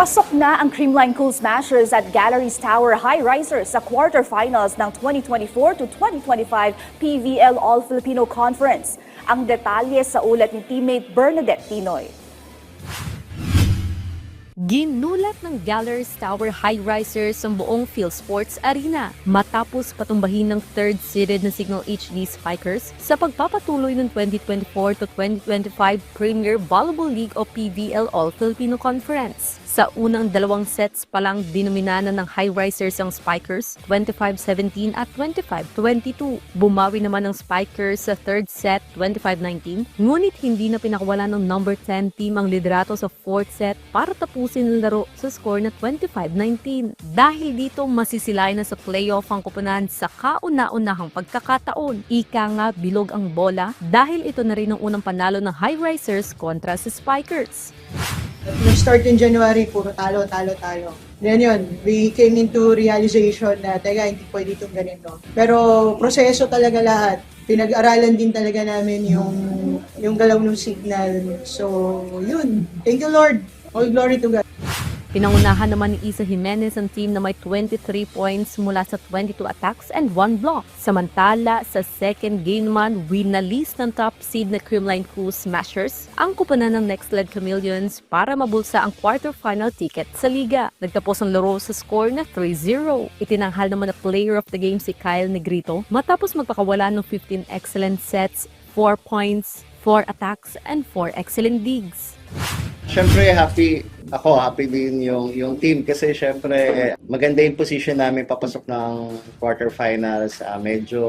Pasok na ang Creamline Cool Smashers at Galleries Tower High Risers sa quarterfinals ng 2024 to 2025 PVL All-Filipino Conference. Ang detalye sa ulat ni teammate Bernadette Tinoy. Ginulat ng Galleries Tower High Risers ang buong PhilSports Arena matapos patumbahin ng third-seeded na Signal HD Spikers sa pagpapatuloy ng 2024 to 2025 Premier Volleyball League o PVL All-Filipino Conference. Sa unang dalawang sets pa lang dinominana ng High Risers ang Spikers, 25-17 at 25-22. Bumawi naman ang Spikers sa third set, 25-19, ngunit hindi na pinakawala ng number 10 team ang liderato sa fourth set para tapusin ang laro sa score na 25-19. Dahil dito masisilayan na sa playoff ang koponan sa kauna-unahang pagkakataon. Ika nga bilog ang bola dahil ito na rin ang unang panalo ng High Risers kontra sa Spikers. Nag-start in January, puro talo. Then yun, we came into realization na, teka, hindi pwede itong ganito. Pero proseso talaga lahat. Pinag-aralan din talaga namin yung galaw ng signal. So, yun. Thank you, Lord. All glory to God. Pinangunahan naman ni Isa Jimenez ang team na may 23 points mula sa 22 attacks and 1 block. Samantala, sa second game naman, winalis ng top seed na Creamline Cool Smashers ang kupanan ng Next Led Chameleons para mabulsa ang quarterfinal ticket sa liga. Nagtapos ang laro sa score na 3-0. Itinanghal naman na player of the game si Kyle Negrito matapos magpakawala ng 15 excellent sets, 4 points, 4 attacks, and 4 excellent digs. Siyempre, happy din yung team kasi siyempre maganda yung position namin papasok ng quarterfinals. Medyo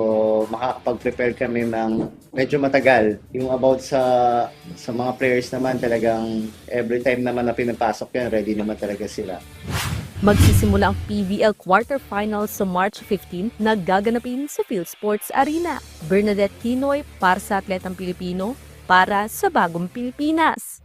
makakapag-prepare kami ng medyo matagal. Yung about sa mga players naman talagang every time naman na pinapasok yan, ready naman talaga sila. Magsisimula ang PVL quarterfinals sa March 15 na gaganapin sa PhilSports Arena. Bernadette Tinoy para sa Atletang Pilipino, para sa Bagong Pilipinas.